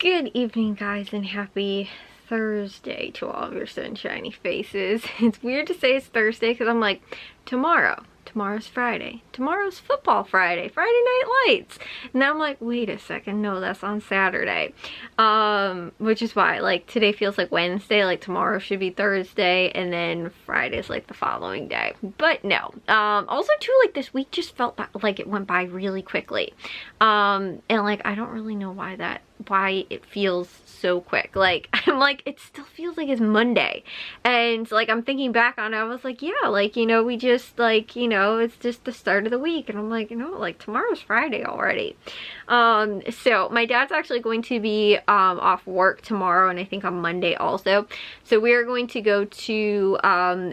Good evening, guys, and happy Thursday to all of your sunshiny faces. It's weird to say it's Thursday because I'm like, tomorrow's Friday, tomorrow's football Friday, Friday Night Lights. And then I'm like, wait a second, no, that's on Saturday. Which is why, like, today feels like Wednesday, like tomorrow should be Thursday, and then Friday's like the following day. But no. Also too, like, this week just felt like it went by really quickly. And like, I don't really know why it feels so quick. Like, I'm like, it still feels like it's Monday. And like, I'm thinking back on it, I was like, yeah, like, you know, we just, like, you know, it's just the start of the week. And I'm like, you know, like, tomorrow's Friday already. So my dad's actually going to be off work tomorrow, and I think on Monday also. So we are going to go to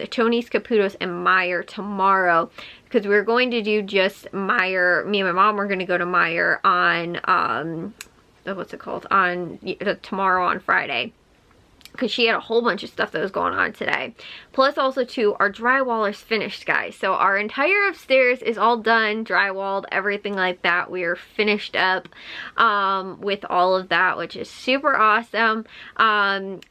Tony's, Caputo's, and Meyer tomorrow, because we're going to do just Meyer. Me and my mom are going to go to Meyer on what's it called, on tomorrow on Friday, because she had a whole bunch of stuff that was going on today. Plus also too, our drywall is finished, guys. So our entire upstairs is all done, drywalled, everything like that. We are finished up with all of that, which is super awesome.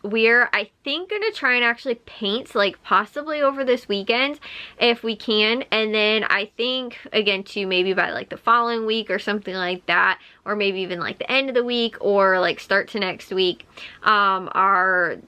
We're, I think, gonna try and actually paint, like, possibly over this weekend if we can. And then I think, again too, maybe by like the following week or something like that, or maybe even like the end of the week or like start to next week, again,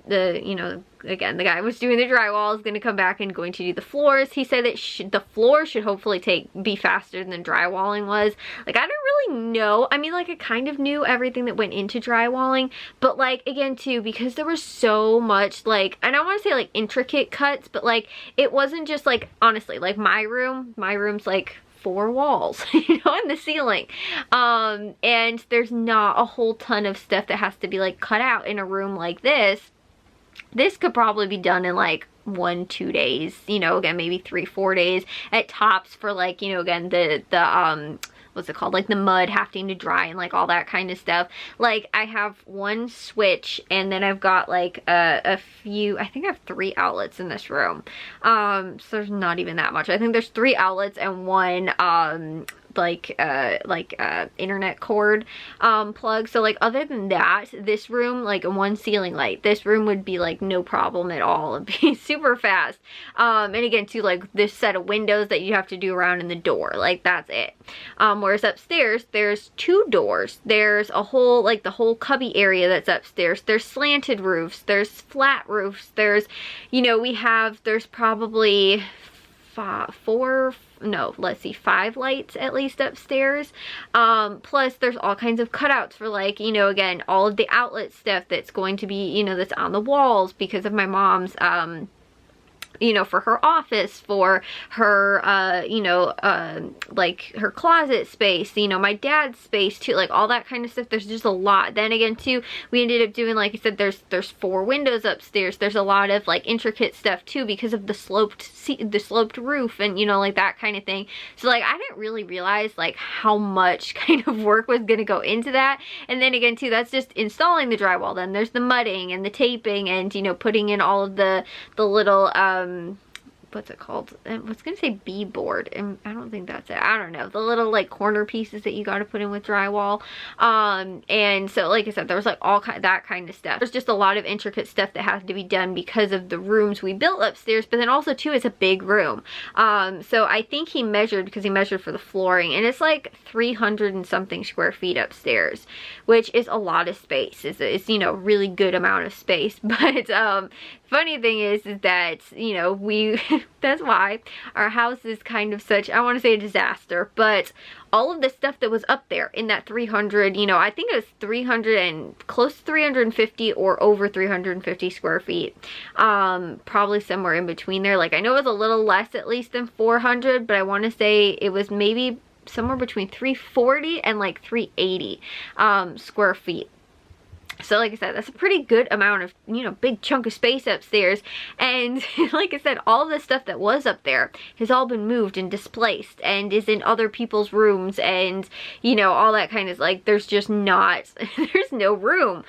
the guy who was doing the drywall is going to come back and going to do the floors. He said that the floor should hopefully be faster than drywalling was. Like, I don't really know. I mean, like, I kind of knew everything that went into drywalling, but like, again too, because there was so much, like, and I want to say like intricate cuts, but like, it wasn't just like, honestly, like my room's like 4 walls, you know, in the ceiling. And there's not a whole ton of stuff that has to be like cut out in a room like this. This could probably be done in like 1-2 days, you know, again, maybe 3-4 days at tops for, like, you know, again, the what's it called, like the mud having to dry and like all that kind of stuff. Like, I have one switch, and then I've got like a few, I think I have 3 outlets in this room. So there's not even that much. I think there's 3 outlets and one internet cord plug. So like, other than that, this room, like, one ceiling light, this room would be like no problem at all. It'd be super fast. And again too, like, this set of windows that you have to do around in the door, like, that's it. Whereas upstairs, there's 2 doors. There's a whole, like, the whole cubby area that's upstairs. There's slanted roofs, there's flat roofs, there's, you know, there's probably 5 lights at least upstairs. Plus there's all kinds of cutouts for, like, you know, again, all of the outlet stuff that's going to be, you know, that's on the walls because of my mom's, you know, for her office, for her, like her closet space, you know, my dad's space too, like all that kind of stuff. There's just a lot. Then again too, we ended up doing, like I said, there's 4 windows upstairs. There's a lot of like intricate stuff too because of the sloped roof and, you know, like that kind of thing. So like, I didn't really realize like how much kind of work was gonna go into that. And then again too, that's just installing the drywall. Then there's the mudding and the taping and, you know, putting in all of the little what's it called? I was gonna say B-board, and I don't think that's it. I don't know. The little like corner pieces that you gotta put in with drywall. And so, like I said, there was like that kind of stuff. There's just a lot of intricate stuff that has to be done because of the rooms we built upstairs, but then also too, it's a big room. So I think he measured, because he measured for the flooring, and it's like 300 and something square feet upstairs, which is a lot of space. It's, you know, really good amount of space. But funny thing is that, you know, that's why our house is kind of such, I want to say, a disaster, but all of the stuff that was up there in that 300, you know, I think it was 300 and close to 350 or over 350 square feet, probably somewhere in between there. Like, I know it was a little less at least than 400, but I want to say it was maybe somewhere between 340 and like 380 square feet. So like I said, that's a pretty good amount of, you know, big chunk of space upstairs. And like I said, all the stuff that was up there has all been moved and displaced and is in other people's rooms, and, you know, all that kind of, like, there's just not, there's no room,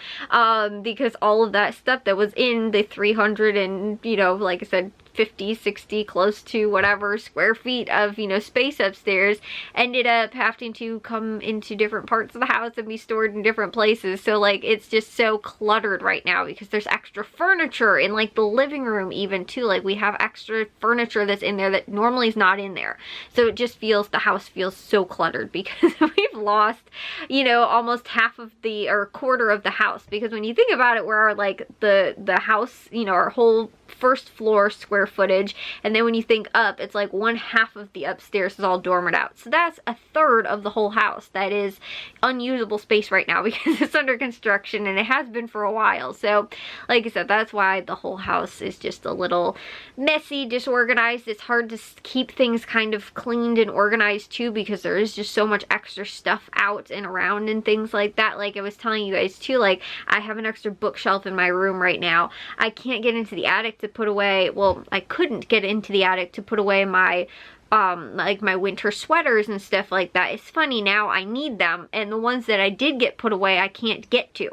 because all of that stuff that was in the 300 and, you know, like I said, 50, 60, close to whatever square feet of, you know, space upstairs ended up having to come into different parts of the house and be stored in different places. So like it's just so cluttered right now because there's extra furniture in like the living room even too. Like we have extra furniture that's in there that normally is not in there. So it just feels, the house feels so cluttered because we've lost, you know, almost half of the, or a quarter of the house. Because when you think about it, we're our, like the house, you know, our whole first floor square footage, and then when you think up, it's like 1/2 of the upstairs is all dormered out. So that's 1/3 of the whole house that is unusable space right now because it's under construction, and it has been for a while. So like I said, that's why the whole house is just a little messy, disorganized. It's hard to keep things kind of cleaned and organized too because there is just so much extra stuff out and around and things like that. Like I was telling you guys too, like I have an extra bookshelf in my room right now. I can't get into the attic to put away, well, I couldn't get into the attic to put away my like my winter sweaters and stuff like that. It's funny, now I need them, and the ones that I did get put away I can't get to.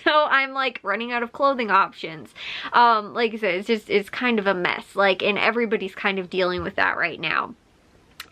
So I'm like running out of clothing options. Like I said, it's kind of a mess, like, and everybody's kind of dealing with that right now.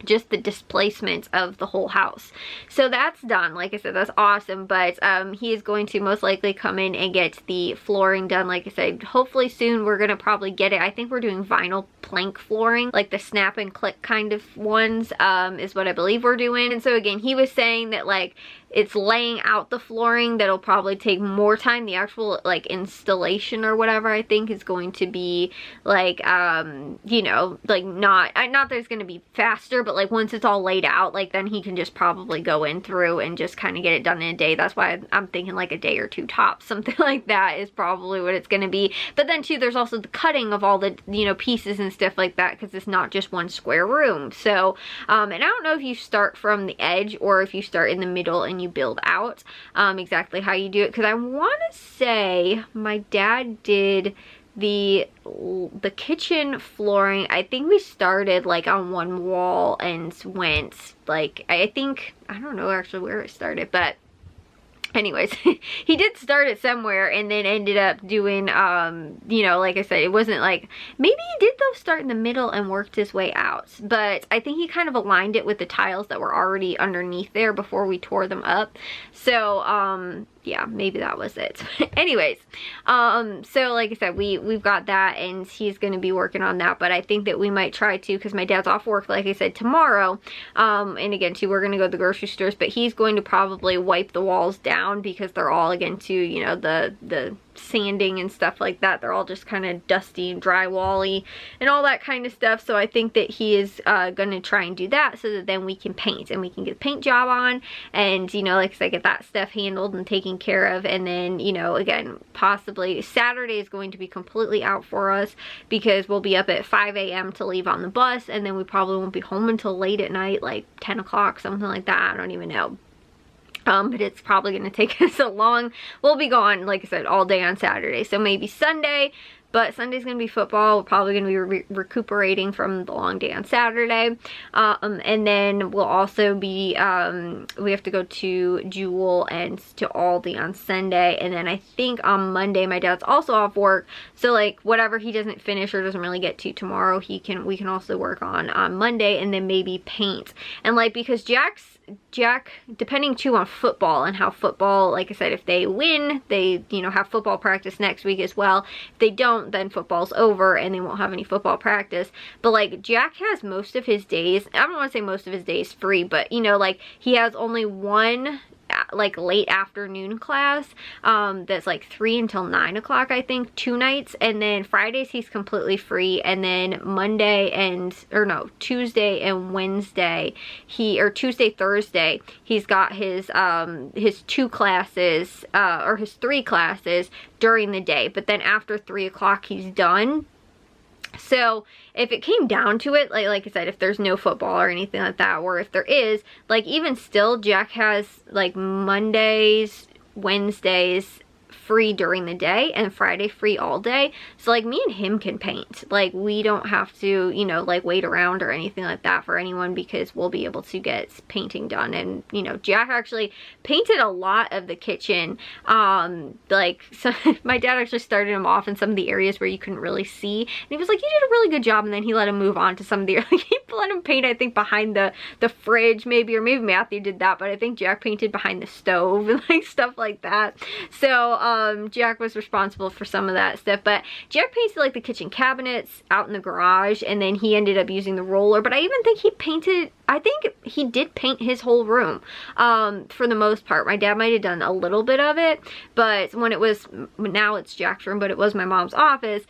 Just the displacement of the whole house. So that's done. Like I said, that's awesome. But he is going to most likely come in and get the flooring done. Like I said, hopefully soon we're gonna probably get it. I think we're doing vinyl plank flooring, like the snap and click kind of ones, is what I believe we're doing. And so again, he was saying that like it's laying out the flooring that'll probably take more time. The actual like installation or whatever, I think, is going to be like you know, like not that it's going to be faster, but like once it's all laid out, like then he can just probably go in through and just kind of get it done in a day. That's why I'm thinking like a day or two tops, something like that is probably what it's going to be. But then too, there's also the cutting of all the, you know, pieces and stuff like that, because it's not just one square room. So and I don't know if you start from the edge or if you start in the middle and you build out exactly how you do it, because I want to say my dad did the kitchen flooring. I think we started like on one wall and went like, I don't know actually where it started, but anyways, he did start it somewhere and then ended up doing, you know, like I said, it wasn't like, maybe he did though start in the middle and worked his way out. But I think he kind of aligned it with the tiles that were already underneath there before we tore them up. So, yeah, maybe that was it. Anyways, so like I said, we've got that, and he's going to be working on that. But I think that we might try to, because my dad's off work, like I said, tomorrow. And again, too, we're going to go to the grocery stores, but he's going to probably wipe the walls down because they're all, again, too, you know, the sanding and stuff like that. They're all just kind of dusty and drywall-y and all that kind of stuff. So I think that he is going to try and do that so that then we can paint and we can get a paint job on, and, you know, like I said, get that stuff handled and taken care of. And then, you know, again, possibly Saturday is going to be completely out for us because we'll be up at 5 a.m. to leave on the bus, and then we probably won't be home until late at night, like 10 o'clock, something like that. I don't even know. But it's probably going to take us a long, we'll be gone, like I said, all day on Saturday. So maybe Sunday, but Sunday's going to be football. We're probably going to be recuperating from the long day on Saturday. And then we'll also be, we have to go to Jewel and to Aldi on Sunday. And then I think on Monday, my dad's also off work. So like whatever he doesn't finish or doesn't really get to tomorrow, we can also work on Monday, and then maybe paint. And like, because Jack, depending too on football and how football, like I said, if they win, they, you know, have football practice next week as well. If they don't, then football's over and they won't have any football practice. But like Jack has most of his days, I don't want to say most of his days free, but you know, like he has only one like late afternoon class that's like 3 until 9 o'clock, I think, 2 nights. And then Fridays he's completely free, and then Tuesday and Wednesday Tuesday, Thursday he's got his 2 classes or his 3 classes during the day, but then after 3 o'clock he's done. So if it came down to it, like I said, if there's no football or anything like that, or if there is, like even still, Jack has like Mondays, Wednesdays, free during the day and Friday free all day. So like me and him can paint. Like we don't have to, you know, like wait around or anything like that for anyone, because we'll be able to get painting done. And you know, Jack actually painted a lot of the kitchen. Like so my dad actually started him off in some of the areas where you couldn't really see, and he was like, you did a really good job, and then he let him move on to some of the like, he let him paint, I think, behind the fridge maybe, or maybe Matthew did that, but I think Jack painted behind the stove and like stuff like that. So Jack was responsible for some of that stuff, but Jack painted like the kitchen cabinets out in the garage, and then he ended up using the roller. But I even think he painted, I think he did paint his whole room for the most part. My dad might have done a little bit of it, but when it was, now it's Jack's room, but it was my mom's office,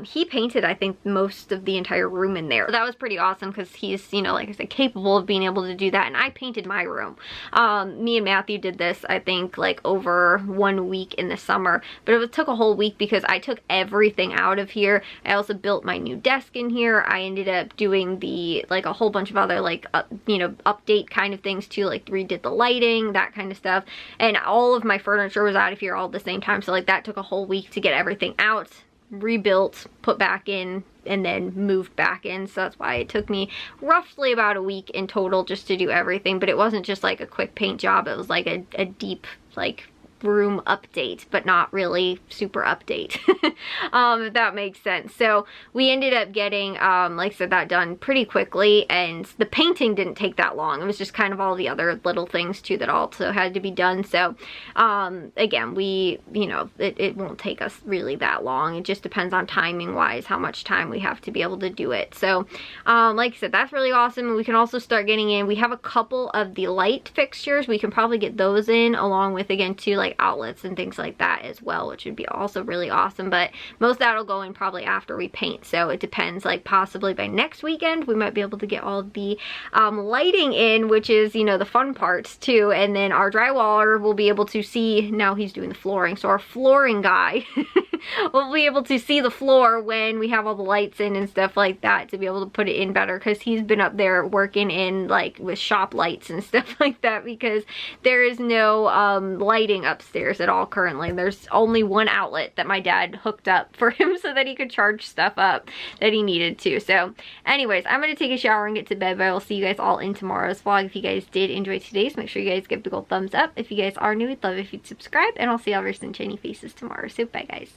he painted, I think, most of the entire room in there. So that was pretty awesome, because he's, you know, like I said, capable of being able to do that. And I painted my room. Me and Matthew did this, I think, like over 1 week in the summer, but it took a whole week because I took everything out of here. I also built my new desk in here. I ended up doing the, like, a whole bunch of other, like, you know, update kind of things too, like redid the lighting, that kind of stuff. And all of my furniture was out of here all at the same time. So like that took a whole week to get everything out, rebuilt, put back in, and then moved back in. So that's why it took me roughly about a week in total just to do everything. But it wasn't just like a quick paint job. It was like a deep, like, room update, but not really super update. If that makes sense. So we ended up getting, like I said, that done pretty quickly, and the painting didn't take that long. It was just kind of all the other little things too that also had to be done. So again, we, you know, it won't take us really that long. It just depends on timing wise how much time we have to be able to do it. So like I said, that's really awesome. We can also start getting in, we have a couple of the light fixtures, we can probably get those in, along with, again, too, like outlets and things like that as well, which would be also really awesome. But most of that'll go in probably after we paint. So it depends, like possibly by next weekend we might be able to get all the lighting in, which is, you know, the fun parts too. And then our drywaller will be able to see, now he's doing the flooring, so our flooring guy will be able to see the floor when we have all the lights in and stuff like that, to be able to put it in better, because he's been up there working in, like, with shop lights and stuff like that, because there is no lighting upstairs at all currently. There's only one outlet that my dad hooked up for him so that he could charge stuff up that he needed to. So anyways, I'm gonna take a shower and get to bed, but I will see you guys all in tomorrow's vlog. If you guys did enjoy today's, make sure you guys give a big old thumbs up. If you guys are new, we'd love if you'd subscribe, and I'll see y'all very soon, shiny faces tomorrow. So bye guys.